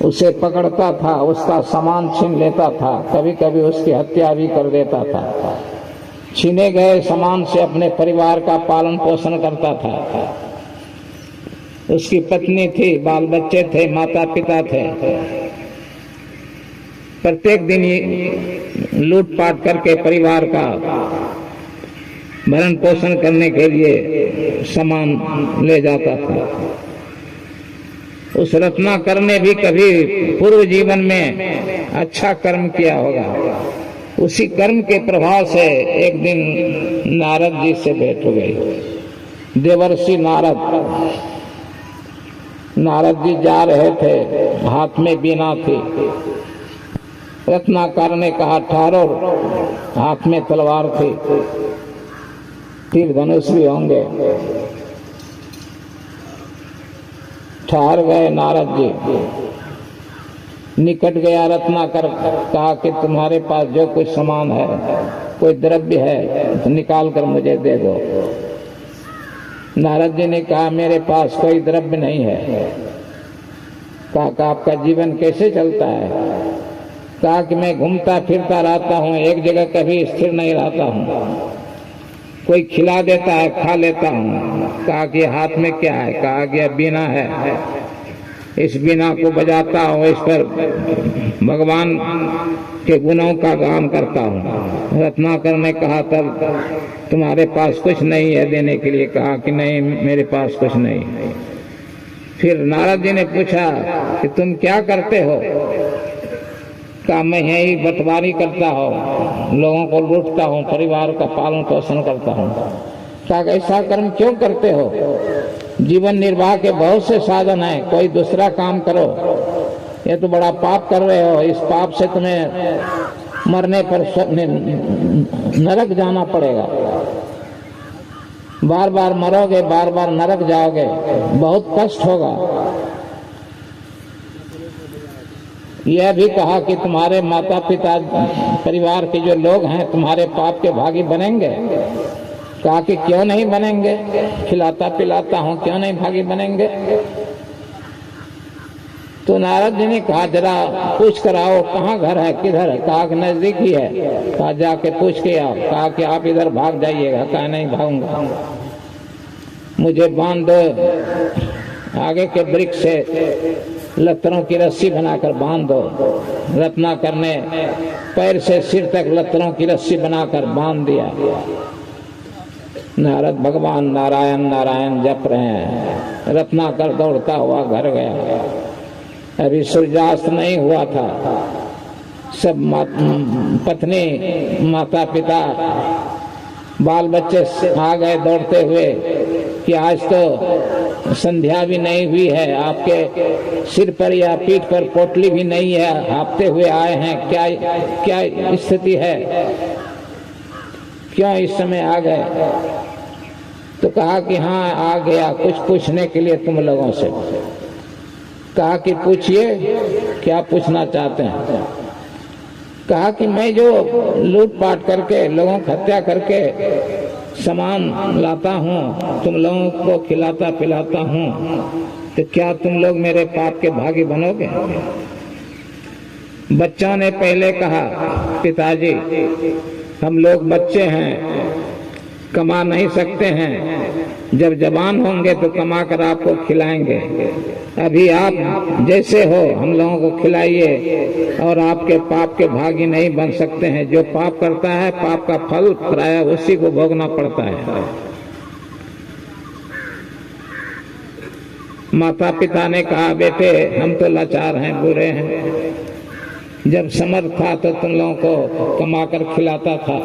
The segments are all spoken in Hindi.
उसे पकड़ता था, उसका सामान छीन लेता था, कभी कभी उसकी हत्या भी कर देता था। छीने गए सामान से अपने परिवार का पालन पोषण करता था। उसकी पत्नी थी, बाल बच्चे थे, माता पिता थे। प्रत्येक दिन लूटपाट करके परिवार का भरण पोषण करने के लिए सामान ले जाता था। उस रत्नाकर ने भी कभी पूर्व जीवन में अच्छा कर्म किया होगा। उसी कर्म के प्रभाव से एक दिन नारद जी से भेंट हो गई। देवर्षि नारद जी जा रहे थे, हाथ में बीना थी। रत्नाकर ने कहा ठहरो, हाथ में तलवार थी, तीर धनुष भी होंगे। ठहर गए नारद जी। निकट गया रत्नाकर, कहा कि तुम्हारे पास जो कुछ सामान है, कोई द्रव्य है तो निकाल कर मुझे दे दो। नारद जी ने कहा मेरे पास कोई द्रव्य नहीं है। कहा कि आपका जीवन कैसे चलता है? कहा कि मैं घूमता फिरता रहता हूँ, एक जगह कभी स्थिर नहीं रहता हूँ। कोई खिला देता है, खा लेता हूँ। कहा कि हाथ में क्या है? कहा कि बीना है, इस बीना को बजाता हूँ, इस पर भगवान के गुणों का गान करता हूँ। रत्नाकर ने कहा तब तुम्हारे पास कुछ नहीं है देने के लिए? कहा कि नहीं, मेरे पास कुछ नहीं। फिर नारद जी ने पूछा कि तुम क्या करते हो? कहा मैं यही बटवारी करता हूँ, लोगों को लूटता हूँ, परिवार का पालन पोषण करता हूँ। कहा ऐसा कर्म क्यों करते हो? जीवन निर्वाह के बहुत से साधन हैं, कोई दूसरा काम करो। ये तो बड़ा पाप कर रहे हो, इस पाप से तुम्हें मरने पर नरक जाना पड़ेगा। बार बार मरोगे, बार बार नरक जाओगे, बहुत कष्ट होगा। यह भी कहा कि तुम्हारे माता पिता परिवार के जो लोग हैं तुम्हारे पाप के भागी बनेंगे। कहा कि क्यों नहीं बनेंगे, खिलाता पिलाता हूँ, क्यों नहीं भागी बनेंगे? तो नारद जी ने कहा जरा पूछ कर आओ कहाँ घर है, किधर है? कहा कि नजदीक ही है। कहा जाके पूछ के आओ। कहा कि आप इधर भाग जाइएगा। कहा नहीं भागूंगा, मुझे बांध दो, आगे के वृक्ष से लत्तरों की रस्सी बनाकर बांध दो। रत्नाकर ने पैर से सिर तक लत्तरों की रस्सी बनाकर बांध दिया। नारद भगवान नारायण नारायण जप रहे हैं। रत्नाकर दौड़ता हुआ घर गया। अभी सूर्यास्त नहीं हुआ था। सब पत्नी, माता पिता, बाल बच्चे आ गए दौड़ते हुए कि आज तो संध्या भी नहीं हुई है, आपके सिर पर या पीठ पर पोटली भी नहीं है, हाँफते हुए आए हैं, क्या स्थिति है, क्यों इस समय आ गए? तो कहा कि हाँ आ गया कुछ पूछने के लिए तुम लोगों से। कहा कि पूछिए, क्या पूछना चाहते हैं? कहा कि मैं जो लूटपाट करके लोगों की हत्या करके सामान लाता हूँ, तुम लोगों को खिलाता पिलाता हूँ, तो क्या तुम लोग मेरे पाप के भागी बनोगे? बच्चों ने पहले कहा पिताजी हम लोग बच्चे हैं, कमा नहीं सकते हैं, जब जवान होंगे तो कमा कर आपको खिलाएंगे। अभी आप जैसे हो हम लोगों को खिलाइए और आपके पाप के भागी नहीं बन सकते हैं। जो पाप करता है पाप का फल प्रायः उसी को भोगना पड़ता है। माता पिता ने कहा बेटे हम तो लाचार हैं, बुरे हैं, जब समर्थ था तो तुम लोगों को कमा कर खिलाता था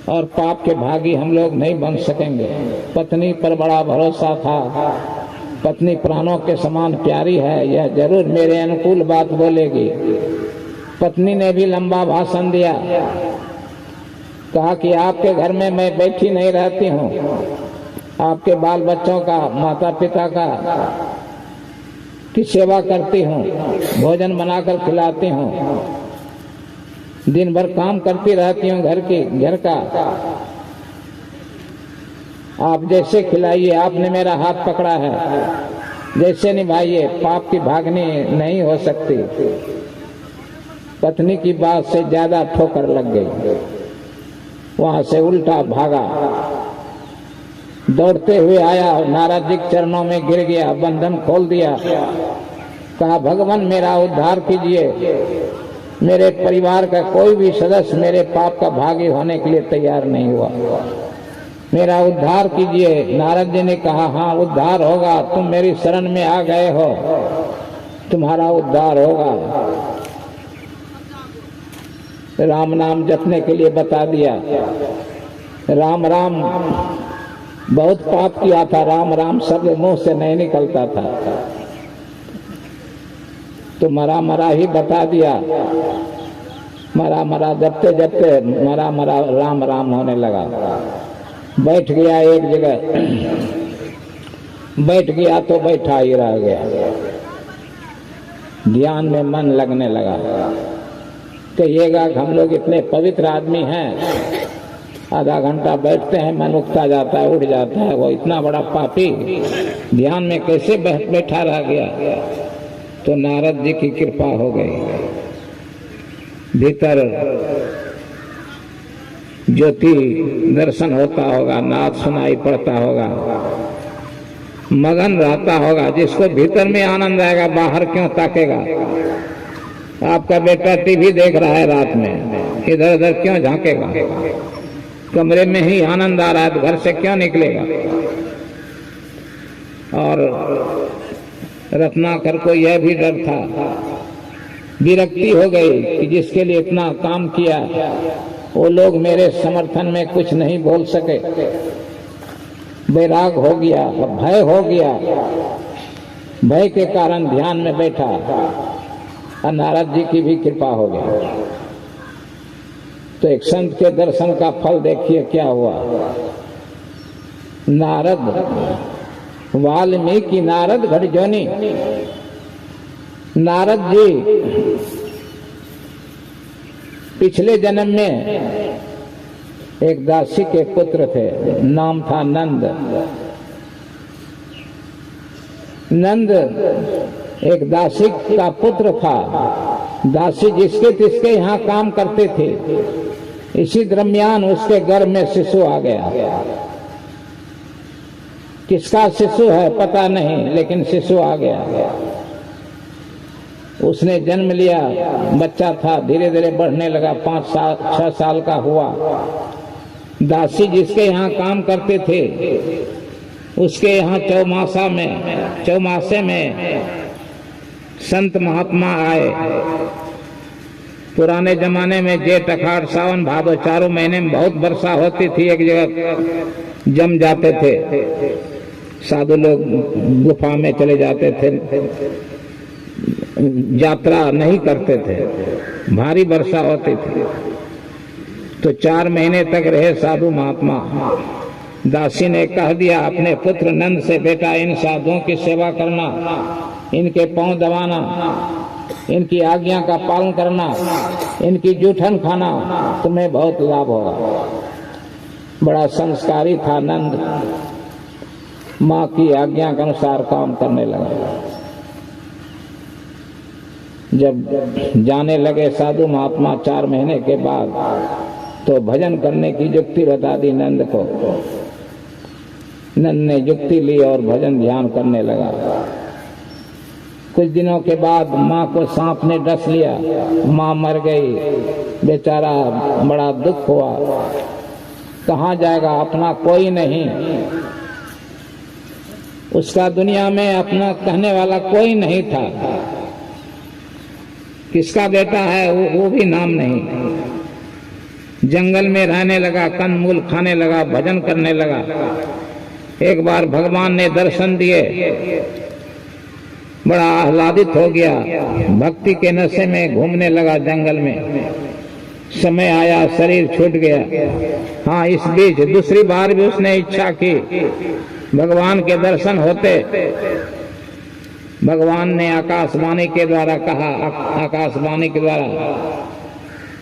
और पाप के भागी हम लोग नहीं बन सकेंगे। पत्नी पर बड़ा भरोसा था, पत्नी प्राणों के समान प्यारी है, यह जरूर मेरे अनुकूल बात बोलेगी। पत्नी ने भी लंबा भाषण दिया, कहा कि आपके घर में मैं बैठी नहीं रहती हूँ, आपके बाल बच्चों का, माता पिता का की सेवा करती हूँ, भोजन बनाकर खिलाती हूँ, दिन भर काम करती रहती हूँ घर का। आप जैसे खिलाइए, आपने मेरा हाथ पकड़ा है, जैसे निभाइए, पाप की भागनी नहीं हो सकती। पत्नी की बात से ज्यादा ठोकर लग गई, वहां से उल्टा भागा, दौड़ते हुए आया, नारद जी के चरणों में गिर गया, बंधन खोल दिया, कहा भगवान मेरा उद्धार कीजिए, मेरे परिवार का कोई भी सदस्य मेरे पाप का भागी होने के लिए तैयार नहीं हुआ, मेरा उद्धार कीजिए। नारद जी ने कहा हाँ उद्धार होगा, तुम मेरी शरण में आ गए हो, तुम्हारा उद्धार होगा। राम नाम जपने के लिए बता दिया। राम राम बहुत पाप किया था, राम राम शब्द मुंह से नहीं निकलता था, तो मरा मरा ही बता दिया। मरा मरा जपते जपते मरा मरा राम राम होने लगा। बैठ गया एक जगह, बैठ गया तो बैठा ही रह गया, ध्यान में मन लगने लगा। कहिएगा कि हम लोग इतने पवित्र आदमी हैं, आधा घंटा बैठते हैं मन उगता जाता है, उठ जाता है, वो इतना बड़ा पापी ध्यान में कैसे बैठा रह गया? तो नारद जी की कृपा हो गई, भीतर ज्योति दर्शन होता होगा, नाद सुनाई पड़ता होगा, मगन रहता होगा। जिसको भीतर में आनंद आएगा बाहर क्यों ताकेगा? आपका बेटा टीवी देख रहा है रात में, इधर उधर क्यों झांकेगा? कमरे में ही आनंद आ रहा है तो घर से क्यों निकलेगा? और रत्नाकर को यह भी डर था, विरक्ति हो गई कि जिसके लिए इतना काम किया वो लोग मेरे समर्थन में कुछ नहीं बोल सके। वैराग हो गया, भय हो गया, भय के कारण ध्यान में बैठा और नारद जी की भी कृपा हो गई। तो एक संत के दर्शन का फल देखिए क्या हुआ। नारद वाल्मीकि नारद घटजोनी, नारद जी पिछले जन्म में एक दासी के पुत्र थे, नाम था नंद। नंद एक दासी का पुत्र था, दासी जिसके तिसके यहाँ काम करते थे। इसी दरमियान उसके गर्भ में शिशु आ गया। किसका शिशु है पता नहीं, लेकिन शिशु आ गया। उसने जन्म लिया, बच्चा था, धीरे धीरे बढ़ने लगा, 5 साल 6 साल का हुआ। दासी जिसके यहाँ काम करते थे उसके यहाँ चौमासे में संत महात्मा आए। पुराने जमाने में जेठ अखाड़ सावन भादो 4 महीने में बहुत वर्षा होती थी, एक जगह जम जाते थे, साधु लोग गुफा में चले जाते थे, यात्रा नहीं करते थे, भारी वर्षा होती थी। तो 4 महीने तक रहे साधु महात्मा। दासी ने कह दिया अपने पुत्र नंद से, बेटा इन साधुओं की सेवा करना, इनके पांव दबाना, इनकी आज्ञा का पालन करना, इनकी जूठन खाना, तुम्हें बहुत लाभ होगा। बड़ा संस्कारी था नंद, माँ की आज्ञा के अनुसार काम करने लगा। जब जाने लगे साधु महात्मा 4 महीने के बाद, तो भजन करने की युक्ति बता दी नंद को। नंद ने युक्ति ली और भजन ध्यान करने लगा। कुछ दिनों के बाद माँ को सांप ने डस लिया, माँ मर गई। बेचारा बड़ा दुख हुआ, कहाँ जाएगा, अपना कोई नहीं, उसका दुनिया में अपना कहने वाला कोई नहीं था। किसका बेटा है वो भी नाम नहीं। जंगल में रहने लगा, कंदमूल खाने लगा, भजन करने लगा। एक बार भगवान ने दर्शन दिए, बड़ा आह्लादित हो गया, भक्ति के नशे में घूमने लगा जंगल में। समय आया, शरीर छूट गया। हाँ, इस बीच दूसरी बार भी उसने इच्छा की भगवान के दर्शन होते। भगवान ने आकाशवाणी के द्वारा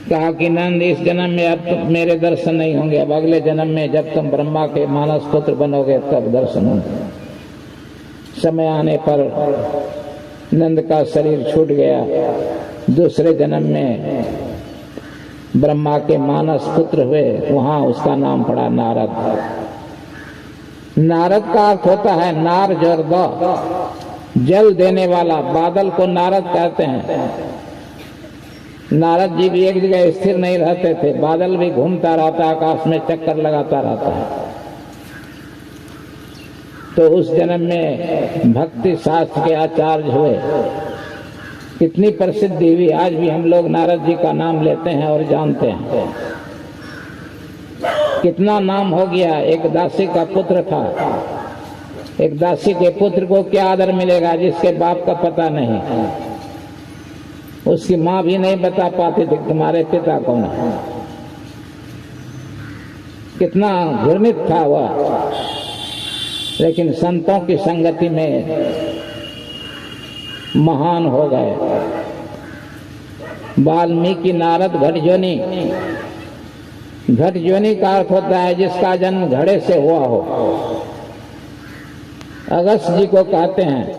कहा कि नंद, इस जन्म में अब मेरे दर्शन नहीं होंगे, अब अगले जन्म में जब तुम ब्रह्मा के मानस पुत्र बनोगे तब दर्शन होंगे। समय आने पर नंद का शरीर छूट गया। दूसरे जन्म में ब्रह्मा के मानस पुत्र हुए, वहां उसका नाम पड़ा नारद। नारद का अर्थ होता है नार जर द, जल देने वाला। बादल को नारद कहते हैं। नारद जी भी एक जगह स्थिर नहीं रहते थे, बादल भी घूमता रहता, आकाश में चक्कर लगाता रहता है। तो उस जन्म में भक्ति शास्त्र के आचार्य हुए, कितनी प्रसिद्धि हुई। आज भी हम लोग नारद जी का नाम लेते हैं और जानते हैं। कितना नाम हो गया। एक दासी का पुत्र था। एक दासी के पुत्र को क्या आदर मिलेगा जिसके बाप का पता नहीं। उसकी माँ भी नहीं बता पाती थी तुम्हारे पिता कौन है। कितना घृणित था वह, लेकिन संतों की संगति में महान हो गए। वाल्मीकि नारद घटजोनी। घटजोनी का अर्थ होता है जिसका जन्म घड़े से हुआ हो। अगस्त जी को कहते हैं